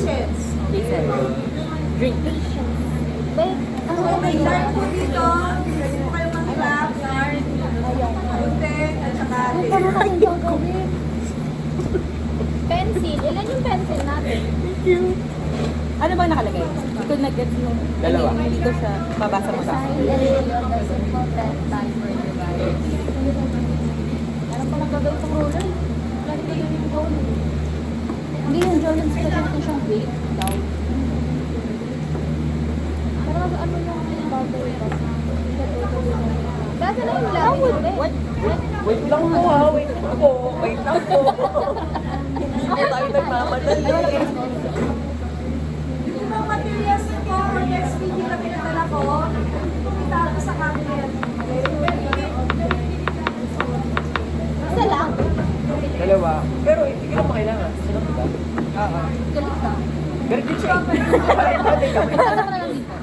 Patience. Listen. Drink. Babe, So, may guard po dito. Pwede po kayo mag-clap. Guard. Fountain. At saka Yung pa naman yung gagawin. Pencil. Ilan yung pencil natin? Thank you. Ano bang nakalagay? Hindi ko nag-get yung... Dalawa. Hindi ko siya babasa mo sa akin. The simple time for your life. Meron pa nagagawin pang roller. Wala rin gagawin yung roller. Hindi yung Jordan sa natin siyang weight daw. Pero ano yung bagay ba? Gasa na yung labi. Wait lang po ha, wait lang po. Wait lang po. Hindi po tayo nagmamadali. yung mga materials ko for next video na pinadala ko. Pumita ako sa cabinet. Isa lang. Dalawa. Pero hindi ko na pa kailangan. Sino ba? Oo. Galit ka. Galit din siya. Wala yung pwede kami. Ano ka na lang dito?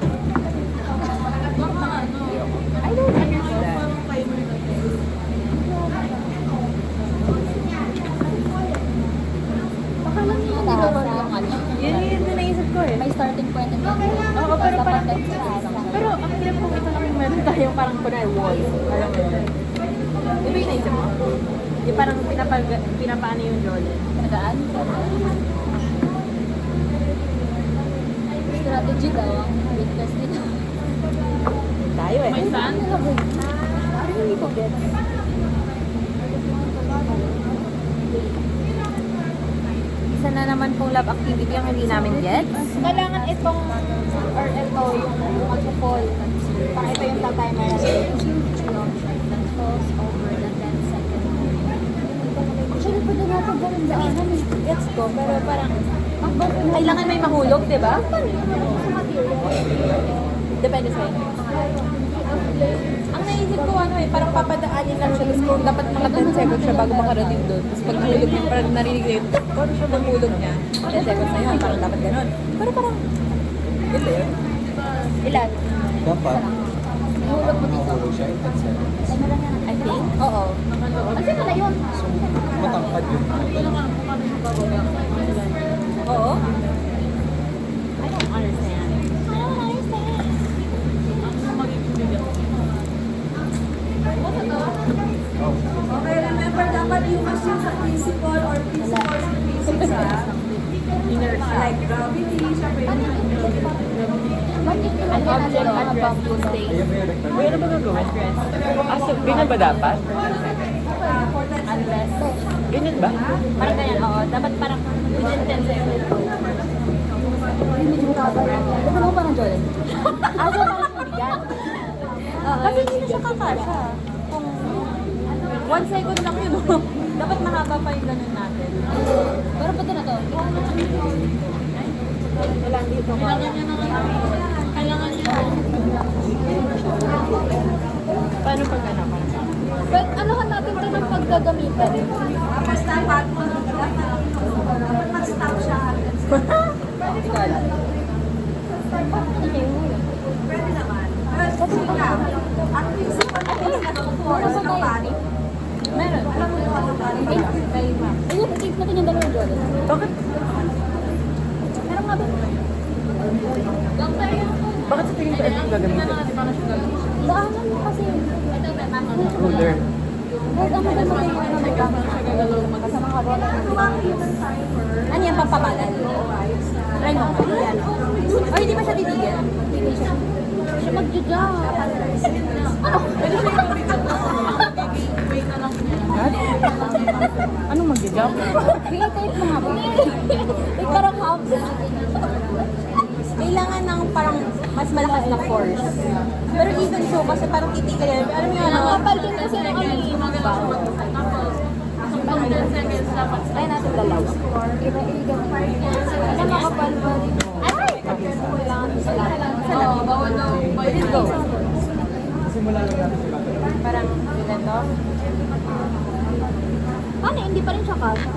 I don't understand. Baka lang yung hindi ko yung ano. Yun yung naisip ko eh. May starting point and end. Oo, pero parang... Dapat sa taas lang. Pero ang hirap kung ito lang yung meron tayong parang kunwari wall. Alam mo yun. Di ba yung naisip mo? Yung parang pinapaano yung Jordan. Tagaan? Strategy daw ang weakness nito. Tayo eh. May saan? Parang hindi ko get. Isa na naman pong love activity ang hindi namin get. Kailangan itong, or ito, yung mag-fall. Para ito yung timer natin. That falls over the 10 seconds. Actually, pwede natin gawin daanan eh. Gets ko, pero parang Kailangan kailangan may mahulog, di ba? sa material. Depende sa'yo. Ang naisip ko ano eh, parang papadaanin lang siya. Tapos kung dapat mga 10 seconds siya bago makarating doon. Tapos pag nahulog niya, parang narinig na yun. Paano siya mahulog niya? 10 seconds na yun, parang dapat ganun. Pero parang, yun ba yun? Ilan? Dapat. Ihulog mo dito. Mahulog siya. Timer lang yan. I think? Oo. Kasi na yun. Matangkad yun. Oo? I don't understand. I don't understand. Okay, remember dapat yung machine sa principal or principal's basics ha. Like gravity, syempre. Bakit An object at rest will stay. Uy, ano ba gagawin? Ah, so, ganyan ba dapat? Unless, Ganyan ba? parang ganyan, oo. Dapat parang within 10 seconds. medyo mukabay? Diba mo parang Jordan? Asa parang mabigat. Kasi hindi na siya kakasya. Kung 1 second lang yun, oh. Dapat mahaba pa yung ganun natin. Pero pwede na to. Kailangan dito ka. Kailangan niya. Paano pag ano ka? But anuhan natin ito ng paggagamitan. Tapos dapat mag-stop siya. Ikaw lang. Pwede naman. Pero sige na. Ang principal na force ng body. Meron. Alam mo yung ano body? Ayun, take natin yung dalawang Jordan. Bakit? Meron nga ba? Bakit sa tingin ko ito gagamitin? Daanan mo kasi. Ruler. Kahit ano na mo yung ano, may gamit. Kasama ka ba? Ano yan, pampabagal? Try mo nga. Yan. O, hindi ba siya titigil? Hindi siya. Siya mag-judge. Ano? Pwede siya yung Anong mag-jump? Creative mo nga ba? Like parang house. Kailangan ng parang mas malakas na force. Pero even so, kasi parang titigil yan. Alam mo yun, ano? Nakapal din kasi ng ano yung mga bawa. Try natin dalawa. Iba-iba. Ano makapal ba din? Ay! Kailangan sila. Oo, bawal daw. Let's go. Simula lang natin sila. Parang ganito. Ano, hindi pa rin siya kasha.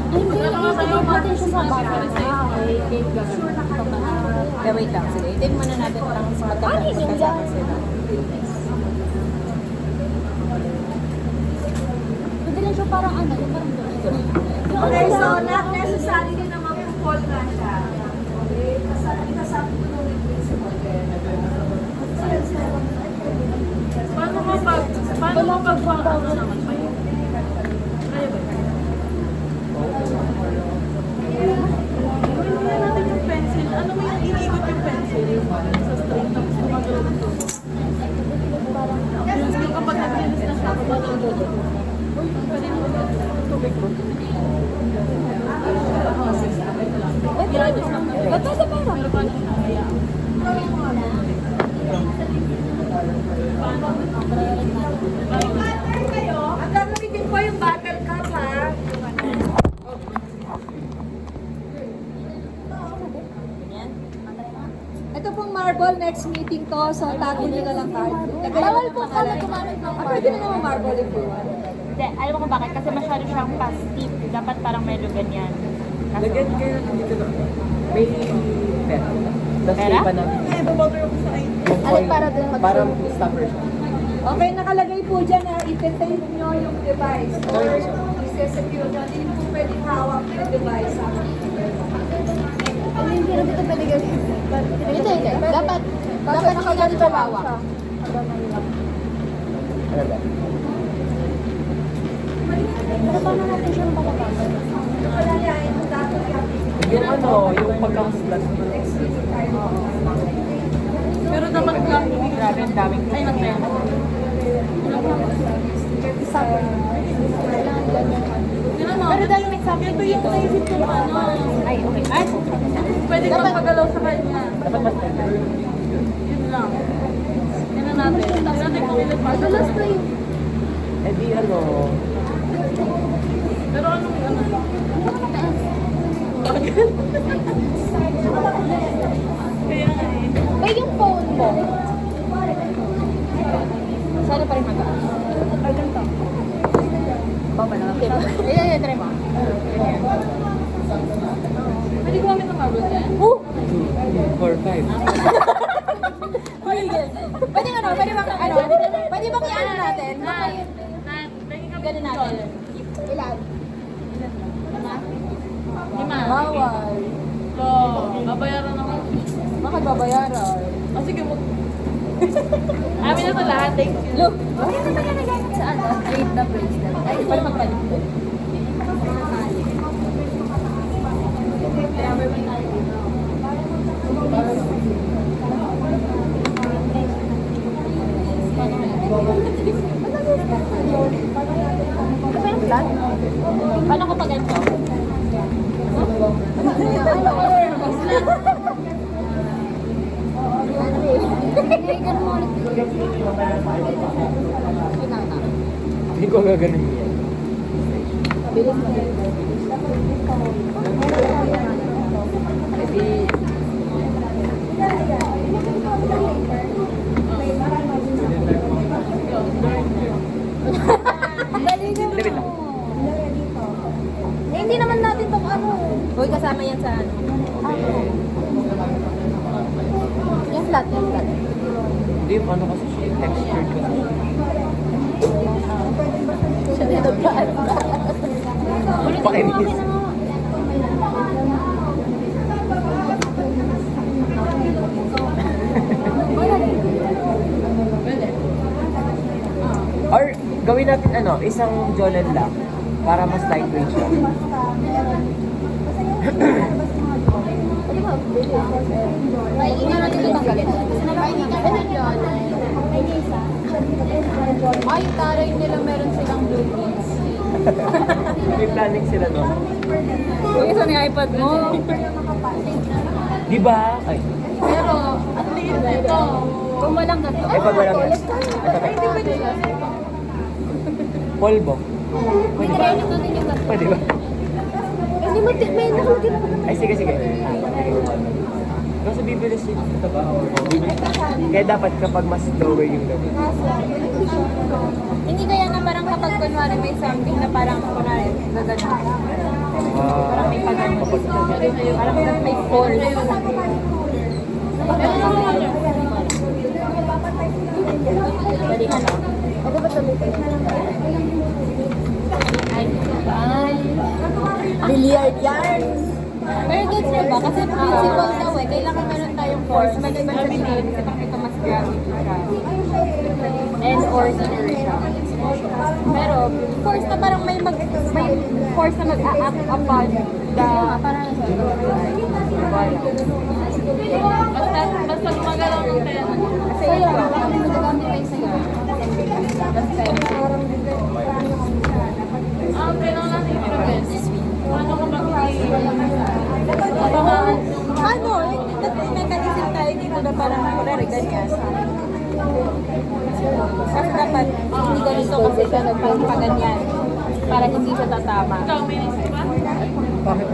Ay, hindi. I-tape natin siya sa bata. Wait lang. Sige, i-tape muna natin parang sa magkasama sila. Pwede lang siya parang ano, yung parang ganito. Okay, so not necessary din na mag-fall ka. natin yung pencil. Ano mo yung iniikot yung pencil? Sa string tapos gumagalaw ng dulo. Yung skill kapag nag-release na siya, kapag pwede mo tubig ko. Ba't sa parang? Pero paano siya kaya? Ang gagamitin ko yung bottle cup, ha? Ito pong marble, next meeting to, so tago nyo na lang card. Bawal po pala gumamit ng Pwede na naman marble if you want. Hindi, alam mo kung bakit? Kasi masyado siyang pa-steep. Dapat parang medyo ganyan. Lagyan kayo dito na. May pera. Tapos Pera? may pa namin. Eh, babago yung sa inyo. Yung Alin coin. para dun mag- Parang stopper siya. Okay, nakalagay po dyan na itetape nyo yung device or i-secure nyo. Hindi po pwedeng hawak yung device. Hindi na dito pwede gawin. Hindi. Dapat nakaganito hawak. Ano ba? Pero paano natin siyang palabasan? Nakalayain yung dapat yung Yung ano, yung pagka-plus. Pero dapat lang, grabe, ang daming. Ay, nag-10. Pero dahil may something Ito yung dito. naisip ko ano. Ay, okay. Ay, Pwede kang magalaw sa kanya. Dapat mas tighter. Yun lang. Yan na natin. Tignan natin kung ilan pa. madulas na yun. Eh di ano, Pero anong ano? Kaya nga eh. Ay, yung phone mo. Sana pa rin mag-aas. Ay, ganito. Baba na lang. Diba? Ayan, try mo. Pwede gumamit ng marble yan? 2, 4, 5. Pwede ano, pwede bang i-ano natin? Ganun natin. Ilan? Lima. Bawal. So, babayaran ako. Bakit babayaran? Oh, sige mo. Amin na ito lahat. Thank you. Look! Bakit naman yan nagamit sa ano? Trade the bracelet. Ay, di pa naman palit ko. Ano ba yung plan? Paano ko pa ganito? Hindi ko gaganin yan. Eh di, Dali na Dali lang. Eh, hindi naman natin itong ano. Uy, kasama yan sa ano. Yung flat, yung flat. Hindi, ano kasi siya, textured kasi siya. Siya dito flat. Pakinis. Or gawin natin ano, isang Jolan lang para mas lightweight siya. Ay, hindi natin ito tanggalin. Ay, hindi isa. Ay, taray nila meron silang blueprints. May planning sila no. Uy, saan yung iPad mo? Di ba? Ay, Pero, at least ito. Kung walang ganito. eh pag walang ito polvo. May training natin yung ganito. Pwede ba? Hindi mo, may nakakita naman. Ay, sige, sige. Kasi bibilis yun. Bibilis. Kaya dapat kapag mas lower yung gabi. Hindi kaya na parang kapag kunwari may something na parang kunwari gagano. Parang may pagano. Parang may force. Pwede ka na. Ano ba tuloy ko? Billiard yarns. Pero gets mo ba? Kasi principle daw eh. Kailangan meron tayong force. Maliban sa sinabi kasi pag ito mas gravity siya. And ordinary siya. Pero, force na parang may force na mag-a-act upon the... Parang Basta gumagalaw ng pera. Kasi sa'yo, ito, bakit mo gagamit tayo sa'yo? Okay lang natin yung best. Paano ko ano, may mechanism tayo dito na parang kunwari ganyan. Kasi dapat hindi ganito kasi siya nagpaganyan para hindi siya tatama. Ikaw, may naisip ba? Bakit?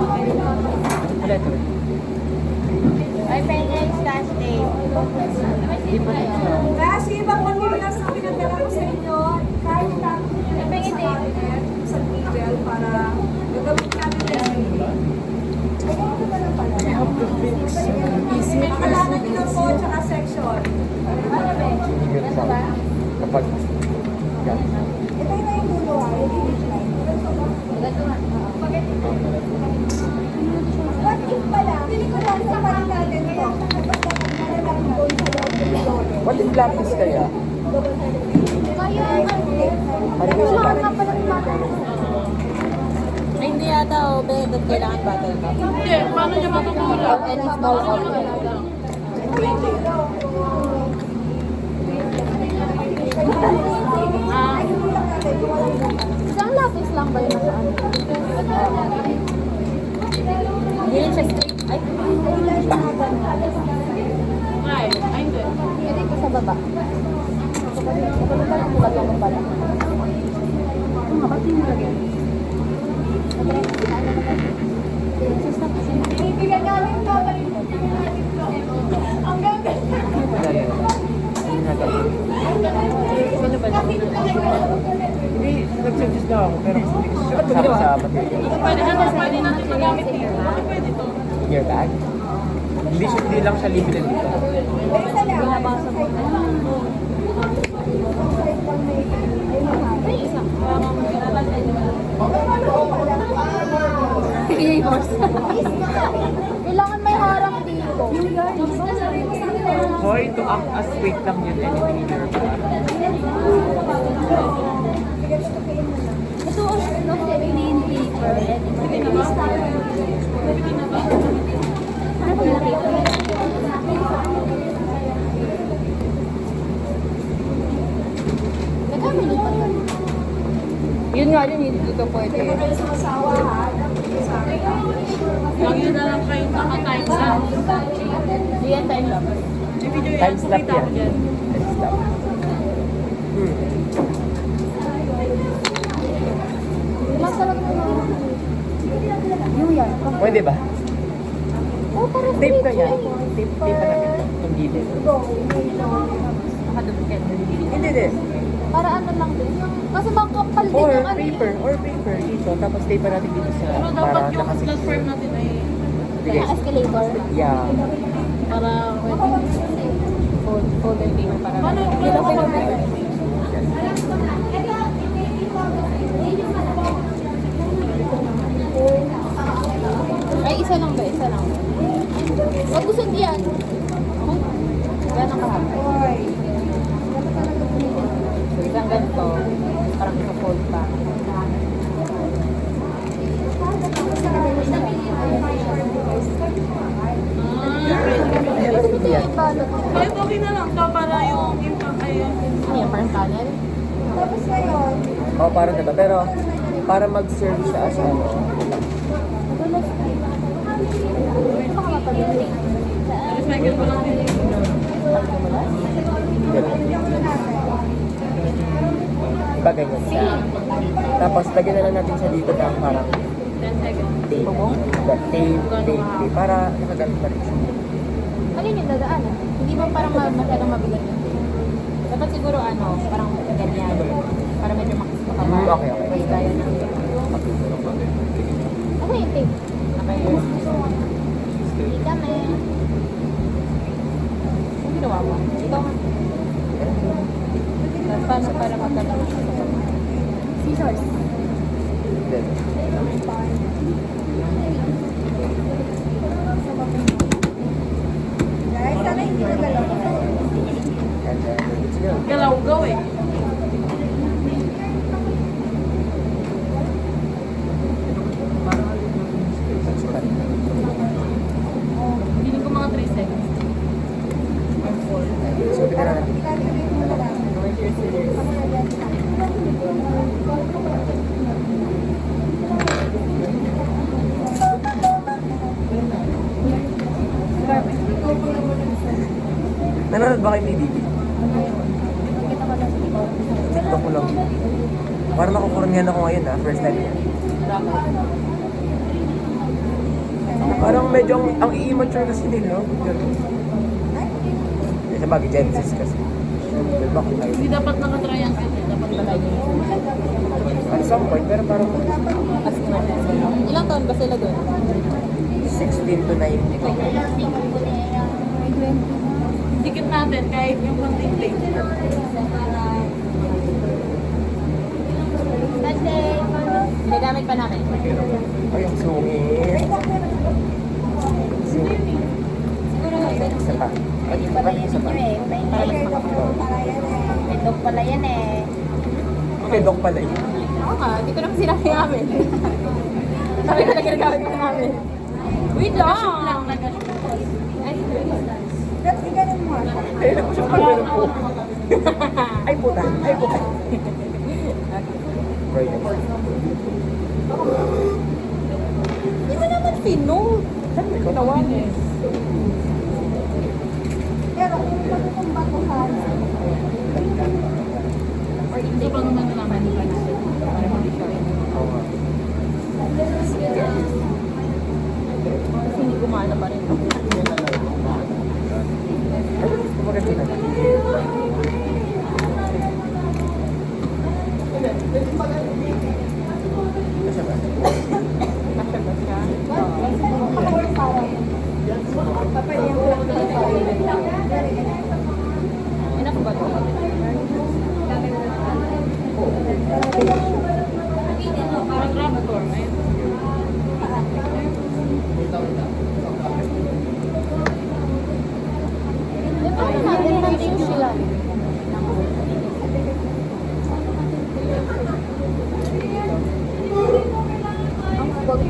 Wala ito. Ay, pwede yung stash tape. Di pa rin siya. Kasi ibang materials na pinagdala ko sa inyo, kahit Pwede tape. sa Google para gagawin namin next week. I have to fix Kailangan din ng code tsaka section. yun sa kapag yan. Ito na yung dulo ha, yung finish line. What if pala, pili ko lang sa parin natin ito. What if lapis kaya? Kaya, Ano yung wala lapis? ka pala ng bata. Ay, hindi yata o Benedot kailangan battle cup. Hindi, paano niya matutulog? Of any small object. Isang lapis lang ba yun sa ano? Hindi rin siya straight. Ay, Ay, hindi. Pwede ko sa baba. Bato mo pala. Bibigyan namin to. Ang ganda. Wala yun. sino ba yun? Hindi, nag-suggest na ako, pero hindi ko siya kasama sa material. Pwede natin magamit dito. Bakit pwede to? Year bag? Hindi lang siya limited dito. Isa lang. Kailangan may harang dito. Hoy, to act as weight lang yun, anything in your bag. Ito ang no clean paper. Ano ba nakita? Nagkamali pa yun. Yun nga din, hindi dito pwede. Kayo sa asawa ha. Sa akin. Lagi na lang kayo naka-time lang. Hindi yan time lapse. May video yan. Time slap Kumita ako yan. dyan. Time slap. Masarap naman. Yung yan. Pwede ba? Oh, parang Tape ka straight yan. siya eh. Tape pa natin itong gilid. Nakadupit. Hindi din. Para ano lang din. Yung, kasi makapal din Or yung ano. paper dito. Tapos tape pa natin dito sa Pero para dapat yung nakasix. platform natin ay Sige. Escalator. Yeah. para Folder paper para. paano Hindi lang pinapit. Ay, isa lang ba? Isa lang. Wag gusto diyan. Yan ang kahapon. Hoy. So, isang ganito, parang naka-fold pa. Hindi yung balot. kahit okay na lang to para yung impact ay Ano yan, parang tunnel? Tapos ngayon, Oh, parang diba? Pero para mag-serve siya as ano. Madulas. Baka mapagaling. recycle ko lang din. Ganun. Diba ganyan siya? Tapos lagyan na lang natin siya dito ng parang 10 seconds. tape. Tape. Para nakagamit pa rin siya. Alin yung dadaanan? Hindi ba parang masyadong mabigat yun? Dapat siguro ano, parang ganyan. Para medyo makispa ka pa. Okay. May gaya na. Ako yung tape. Okay. Hindi kami. Ang ginawa mo? Ikaw nga. Tapos paano para magkaroon ng Scissors. Then, Guys, sana hindi nagalaw. and then, let's go. Galaw, go eh. Let's go. Hindi ko mga 3 seconds. So, tignan natin. Nanonood ba kayo ni Bibi? Kita ko lang sa TikTok. TikTok ko lang. Parang nakukurnihan ako ngayon first time yan. Parang medyo ang i-immature kasi nila, no? Sa bagay, Genesis kasi. Diba kung tayo? Hindi dapat naka-triangle. Dapat balay niya. At some point, pero parang As ilang taon ba sila doon? 16 to 19. Dikit natin kahit yung konting plate. Sunday. Gagamit pa namin. Ay, ang sungit. Sungit. Isa pa. Hindi pala yan Isa pa. ninyo eh. May dog pala yan eh. Okay, dok pala yun. Oo nga, hindi ko naman sinabi namin. Sabi ko na ginagamit pa namin. Wait lang! Ay, Pero hindi ganun mo. Ay, siya pa ganun po. Ay, puta. Ay, puta. Right next. hindi mo naman pinote. Saan ko nawa? Pero kung magkakong batuhan, Ito pa naman naman. Oo nga. Kasi hindi gumana pa rin. Ay, maganda na. Kasi ba? Kasya ba siya? Enough ba ito? Parang raptor. Ayun. Paano natin natin sila? Ang bag.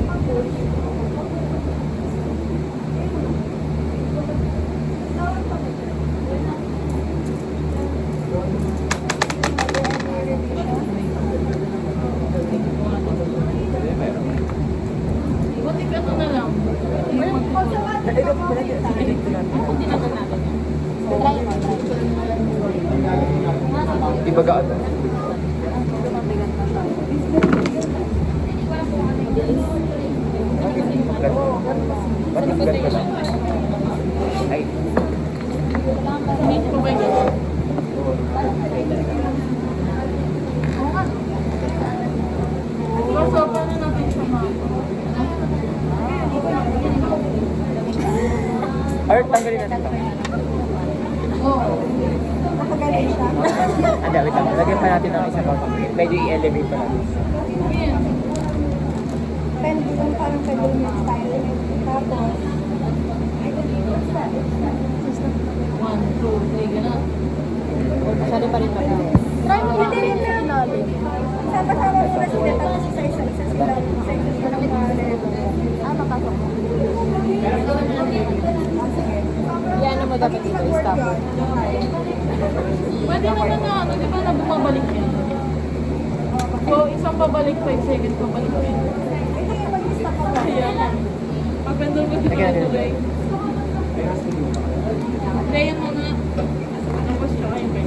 What if ito na lang? Na-edit ko natin. Na-edit ko natin. Tinagal natin yan. Try mo, try. Ibagaan na. Matanggal ko lang. Ay, Hindi ko ba yun? Kaso, paano natin siya Art, tanggalin natin ito. nakagaling siya. Anda, wait lang. Lagyan pa natin ng isa pang medyo i-elevate pa natin. Pendulum, parang pendulum style. Tapos, 1, 2, 3, gano'n. Masyado pa rin ba? Try mo natin sa ilalim. sama-sama muna sila, tapos isa-isa sila. Isa-isa sila ng Ah, makasok. Yan mo dapat dito, stop. Pwede naman na, ano, di ba na bumabalik yan? So, isang pabalik, 5 seconds pabalik yan. Ito yung mag-stop ako. Ayan. Pagpendol ko dito Lagyan natin. tuloy. Play mo na. Tapos siya kayo ba?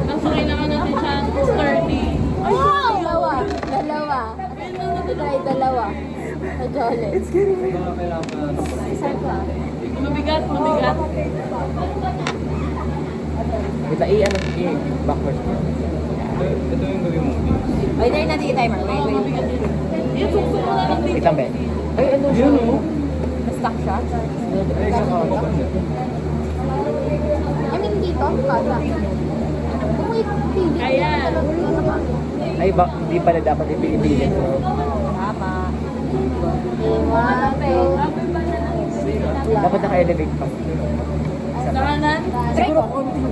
Kaso kailangan natin siya sturdy. Ay, Wow! Dalawa. Dalawa. ayun na, nadala. Try dalawa. Sa Jolly. It's getting me. Isa pa. Mabigat, mabigat. Wait lang, i-backwards mo. Wait, na natin yung timer. Wait, wait. Mabigat yun. Yung suksok mo na lang Wait dito. lang, Ben. Ay, ano siya? Na-stuck siya? Ay, siya ka. I mean, dito. Kasa. Kumuya pili. Ayan. Ay, hindi pala dapat ipilipilit mo. Tama. Dapat naka-elevate pa. Kanan. Siguro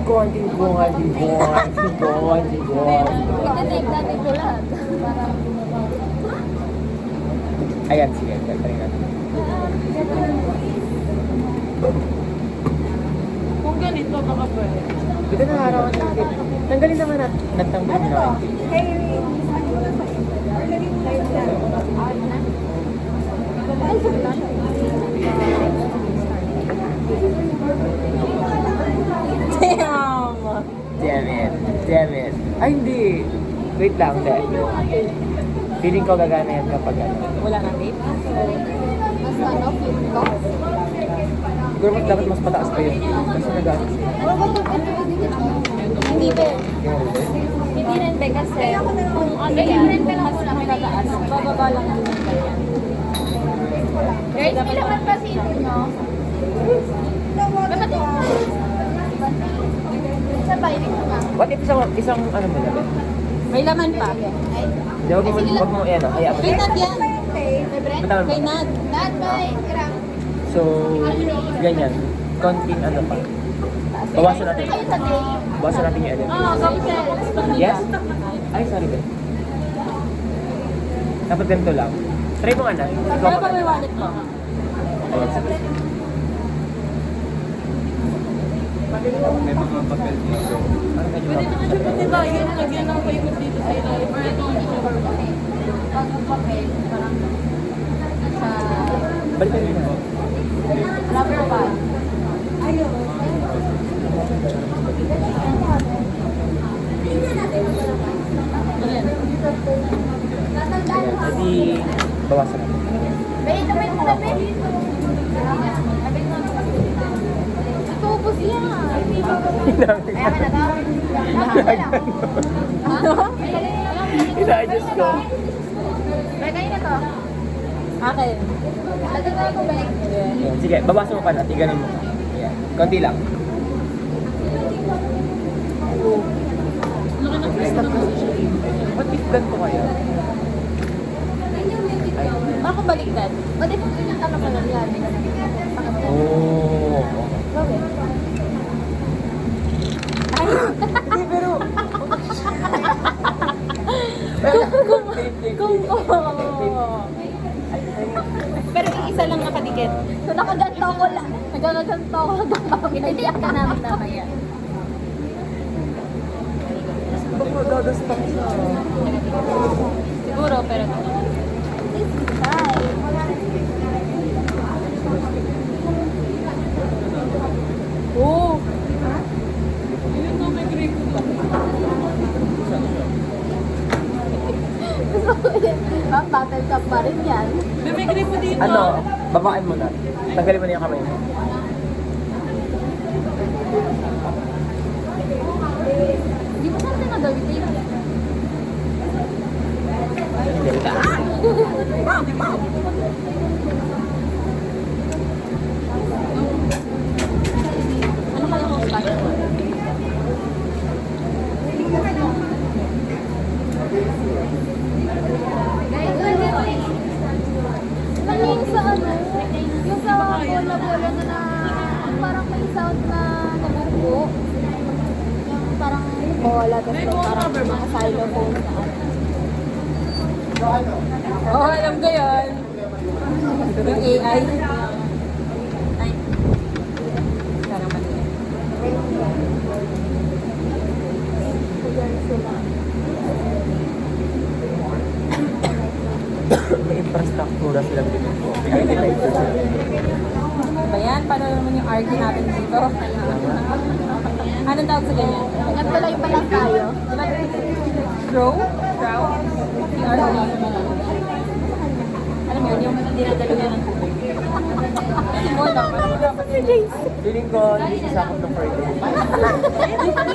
konting Ita-take natin ko lahat. Ayan, sige. Try natin. Kung ganito, baka pwede. Dito na harawan natin. Tanggalin naman natin. Nagtanggalin na. Damn! Damn it. Ay, hindi. Wait lang, dahil. Feeling ko gagana yan kapag ano. Wala nang date? Mas flip ko. Siguro dapat mas pataas pa yun. Kasi nagana. Or what if ito hindi ba? Hindi rin ba kasi kung ano yan, kung mas matataas, bababa lang ang ganyan. Guys, kailangan pa si ito, no? Dapat yung... Sa bahay ko nga. What if isang ano mo na? May laman pa. Di, wag mo yan, hayaan mo. Kay Nat yan. May bread? Matawag Kay mo. Nat. Not by gram. So, ganyan. Konting ano pa. Bawasan natin. Kayo sa day. Bawasan natin yung ano. Oo, gawin sa Yes? Ay, sorry ba? Dapat ganito lang. Try mo nga na. Ikaw Kaya pa. pa may wallet mo. Ayan, sige. May mga papel dito. Parang medyo Pwede naman siya pwede ba? Yun, lagyan ng paikot dito sa ilalim. Or ito, hindi siya papel. Pag papel, parang sa balikan nyo na. rubber band. Ayan, edi bawasan natin. Wait, wait mo na, wait. Natubos yan. Kaya ka na daw. Ina-adjust ko. Wait, kayo na to. Akin. Lagyan ko ako, Bek. Ayan, sige, bawasan mo pa natin. Ganun mo. Ayan. Konti lang. What if ganito kayo? Ako baliktad. O, di ba ano ka lang yan? Oh. Gawin. Hindi, pero... Pero yung isa lang nakadikit. So, nakaganto ko lang. Nagkaganto ko lang. Pinitiyak ka namin mamaya. Baka gagaspak siya. Siguro, pero Hi. Oo. Yun na, may grape pa. Gusto ko yun. Ma'am, battle cup pa rin yan. May grape pa dito. Ano? Babain mo na. Tanggalin mo na yung kamay mo. Di ba saan na gawin tape? Hindi. ano kaya kung start? Ano yung sa ano? Yung sa bola-bola na parang may sound na nabubuo. Yung parang bola, tapos May may mga parang rubber mga xylophone na ano. Oo, alam ko yun. Yung AI. Ay. Sana mali. May infrastruktura silang dito. Bigay nila ito sa... Ba yan? Paano naman yung argue natin dito? Anong tawag sa ganyan? Nagtuloy pa lang tayo. Crow? Crow? Yung argue. Alam mo yun, yung dinadalo niya ng tubig. Si Mona. Feeling ko, hindi sasakot ng Friday.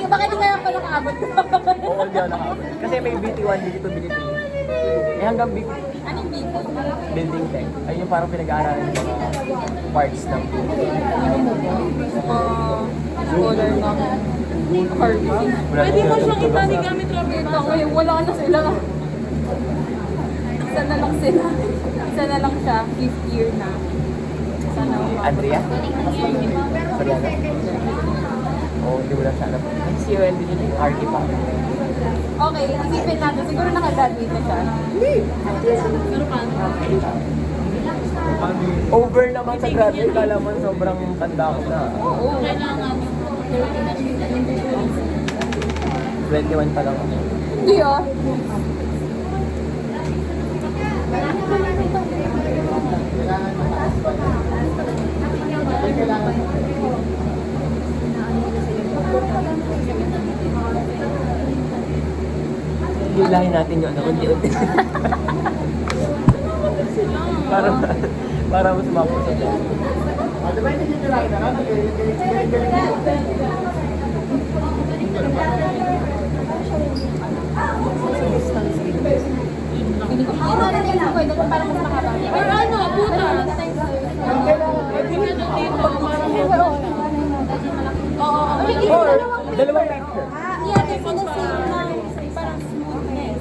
Bakit hindi nga pa nakaabot? Oo, hindi ako naka-apply. Kasi may BT1, BT2, BT3. Eh hanggang BT, Anong dito? building tech. Ayun yung parang pinag-aaralan yung mga parts ng Scholar ng Harvard. Pwede mo siyang itali gamit rubber Ito, band. ngayon wala na sila. Isa na lang sila. Isa na lang siya, 5th year na. Sana Andrea? Soriano? Oo, hindi mo lang siya alam. Si UND din yung RT pa. Okay, isipin natin. Siguro nakagraduate na siya. Pero paano? Over naman sa graduate, kala mo sobrang tanda ko na. Oo. Kailangan yung 30 na siya. 21 pa lang ako. Hindi ah. Hilahin natin yun, unti-unti. para mas mapos ito. Yung narinig ko ito kung parang mas mahaba. Or ano, butas. Pwede ka na dito. Or, dalawang picture. Yeah, kasi the same ng parang smoothness.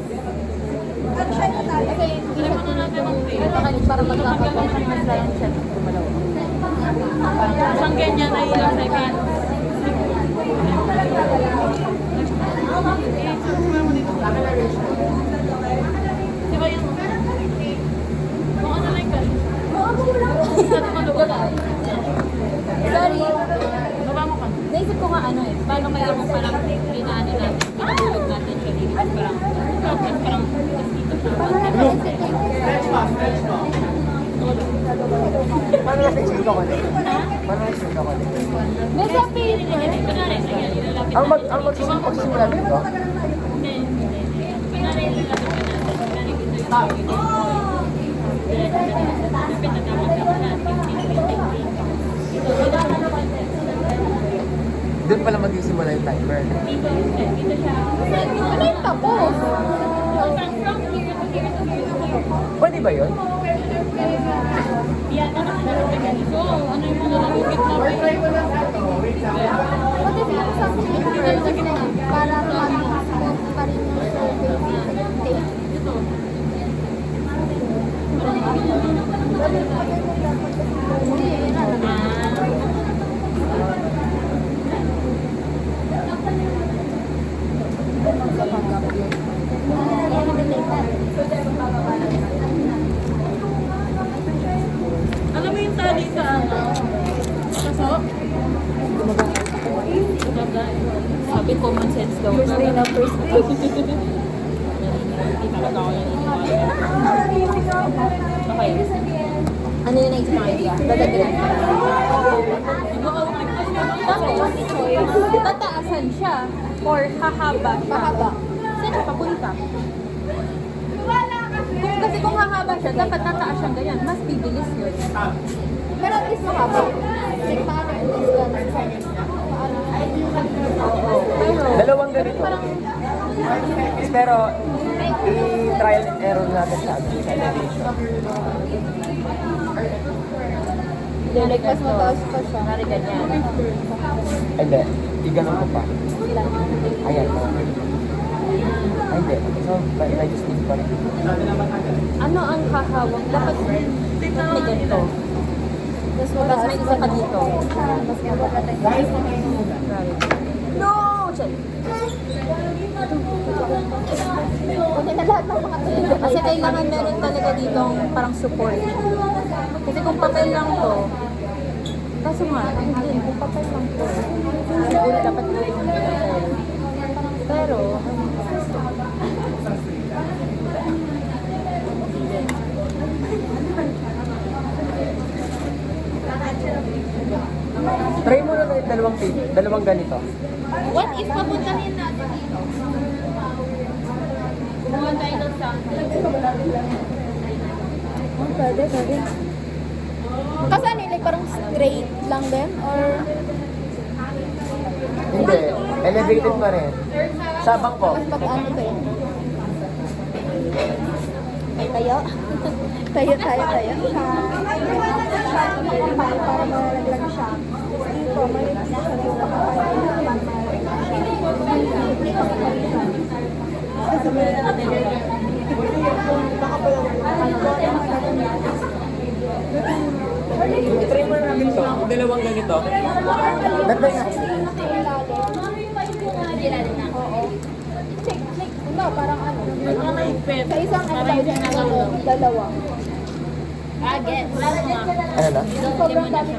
Kasi hindi siya Ano natin ang tape? parang magkakaroon siya ng lang siya ng gumalaw. Isang ganyan ay ilang seconds. Di ba yung... Kung ano lang ka? Sorry. Baba mo ka. Naisip ko nga ano eh, paano kaya kung parang pinaano natin, pinagulog natin siya dito, parang dito siya. Paano na-explain ko ulit? Paano na-explain ko ulit? May sa paper. Kunwari, ayan, ilalapit Ang magsisimula dito, Kunwari, ilalapit ka natin. Kunwari, dito yung lapit na dapat ako na. doon pala magsisimula yung timer. Dito siya. Ano yung tapos? From here to here to here to here. Pwede ba yun? Yan, ano ano yung mga nalugit na What if you have something in person para mag-smooth pa rin yung surface tape? Hindi, yun na. Alam mo yung tali sa ano? Kaso? Sabi common sense daw. First day na first day. Hindi talaga ako naniniwala. Okay. Ano yung naisip mong idea? Dadagdagan ka. Tapos, tataasan siya or hahaba siya. Mahaba. Saan siya papunta? Kasi kung hahaba siya, dapat tataas siyang ganyan. Mas bibilis yun. Pero at least mahaba. Like, paano yung distance? Pero, Dalawang ganito. Pero, i-trial and error natin sa elevation. Like, mas mataas pa siya. Nari ganyan. Hindi. I-ganon ko pa. Ayan. Ay, hindi. So, I just need pa rin. Ano ang hahawak? Dapat may ganito. Tapos may isa pa dito. Mas mataas. No! Chay. Kunin na lahat ng mga tulad. Kasi kailangan meron talaga ditong parang support. Kasi kung papel lang to, kaso nga, hindi, kung papel lang to, siguro dapat ito yung papel. Pero, Try mo na yung dalawang ganito. What if papuntahin natin dito? Kumuha tayo ng sample. Pwede. Kasi ano, like parang straight lang din? Or Hindi. Elevated pa rin. Sa bangko. Tapos pag ano to yun? Tayo? Tayo. Para malaglag siya. Dito, may nasa yung pakapalaglag. Try mo namin ito. Dalawang ganito. Ganda nga. Ito, parang ano. Mahigpit. Sa isang dalawa. Ano na? Sobrang dami.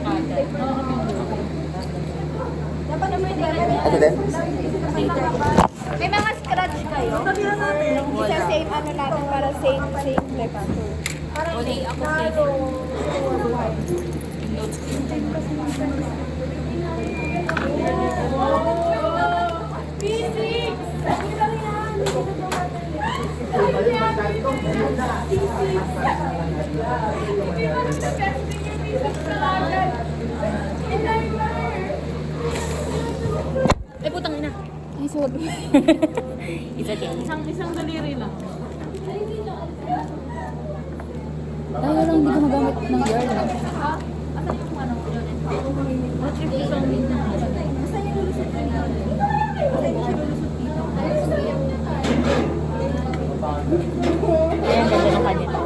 Ito din? May mga scratch kayo? Isa same ano natin para same texture. Parang Ay, putang ina. Ay, sorry. It's okay. Isang daliri lang. Tayo lang hindi gumagamit ng yarn. Ayan, ganda ng kanila.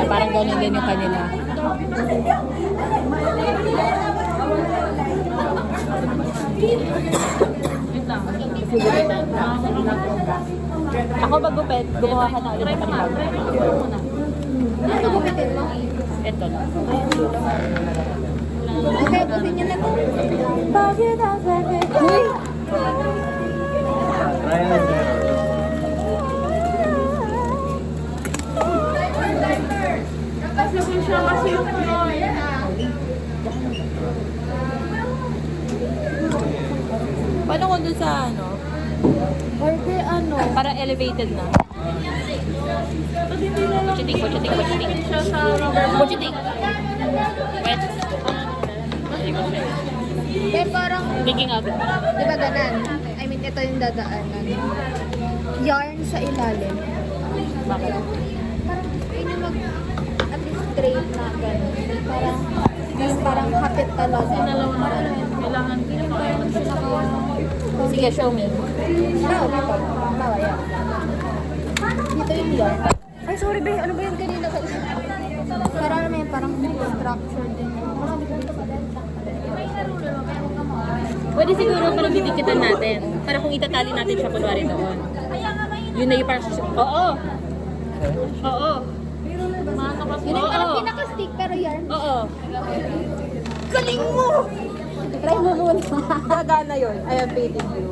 Parang ganun din yung kanila. Ako magupit, gumawa ka na ulit ng panibago. Ano gumitin mo? Ito na. Okay, gusin niyo na to. Bakit ang sakit? Uy! Kasi kung siya kasi yung floor. Paano kung dun sa ano? Or kay ano? Para elevated na. Tapos hindi na lang Puchiting. siya sa rubber. Puchiting. Wet. Kaya parang, Speaking of, di ba ganan? I mean, ito yung dadaanan. Yarn sa ilalim. bakit? Parang, yun yung at least straight na gano'n. Parang hapit talaga. Dalawa na kailangan Yun yung parang sinaka... Sige, show me. Dito. Bawa yan. Dito yung yarn. Ay, sorry ba? Ano ba yun kanina? Parang ano yun, parang structure din. Pwede siguro para didikitan natin. Para kung itatali natin siya kunwari doon. Yun na yung parang... Oo! Oo! Yun yung parang pinaka-stick pero yarn. Oo! Galing mo! Try mo muna. Gagana yun. I am baiting you.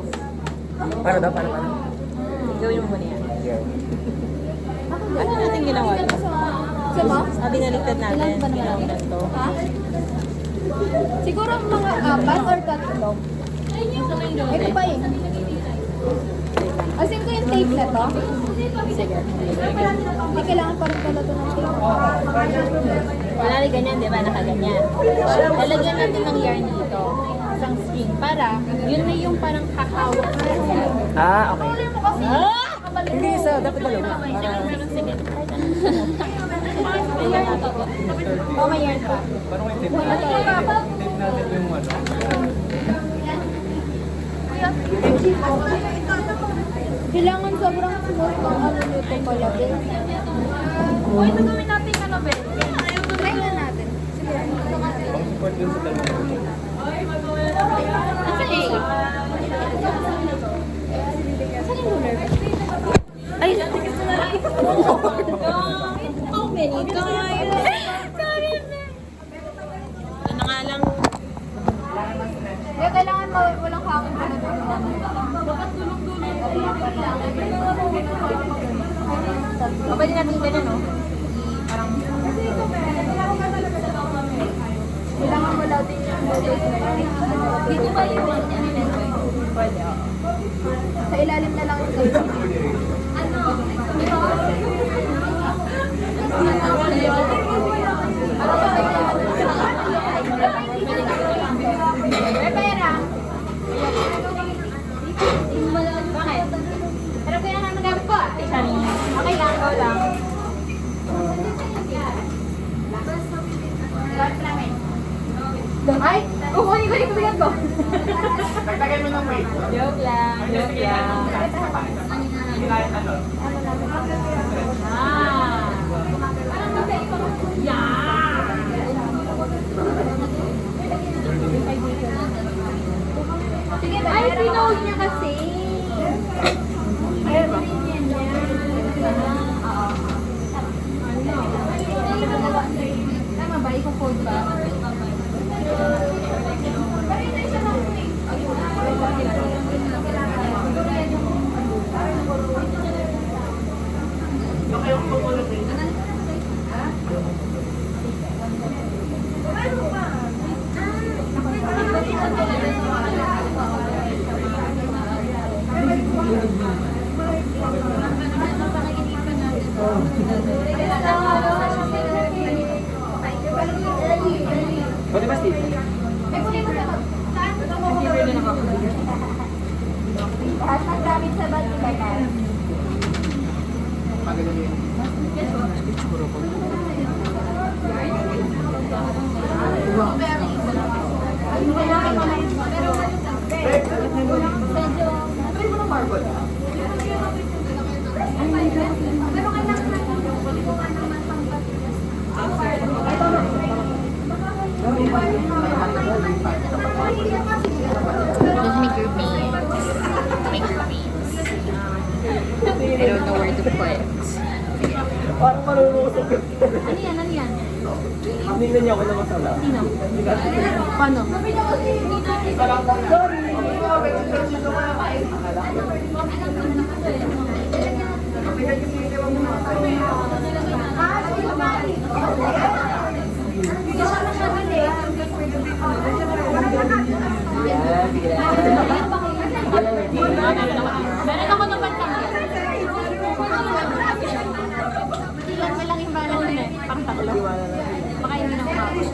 Paano daw? Paano? Gawin mo muna yan. Yeah. Ano natin ginawa? Sa mo? Binaligtad natin. Ilan pa naman? Ginawa ganito. Ha? Siguro mga 4 or 3. Ito pa eh. Asin ko yung tape na to. Sige. Hindi kailangan pa rin pala ito ng tape. Wala rin ganyan, di ba? Nakaganyan. Lalagyan natin ng yarn dito. Isang string. Para, yun na yung parang kakawak. Ah, okay. Ah! Hindi isa. Dapat dalawa. Sige. Oh, may yarn pa. Kailangan sobrang smooth ang ano nito pala din. Uy, ito gawin natin ano, Ben? Try na natin. Sige. Pang-support dun sa dalawa. Saan yung ruler? Ay! How many guys? Sorry na. Ano nga lang? Kaya kailangan walang hangin pala doon. Pwede natin ganyan, no? Kailangan wala din yung Dito ba yung Pwede, oo. sa ilalim na lang yung table? Ano? May pera. Bakit? Pero kaya nga nagamit ko ah. Okay lang, go lang. Ay! Kukunin ko yung kumigat ko. Joke lang, joke lang. Ah! Sige, ay, pinawag niya kasi. Ay, ba? Tama ba? Iko-fold ba? Pwede ba, Steve? Hashtag gamit sa bag ni Bakar. Just make your beans. Make your beans. I don't know where to put it. Parang malulusok. Ano yan? Ano yan? Tingnan niyo ako na masala. Sino? Paano? Yan, sige na. Meron ako naman kami. Walang imbalan yun eh. Pang tatlo. Baka hindi na kumakain.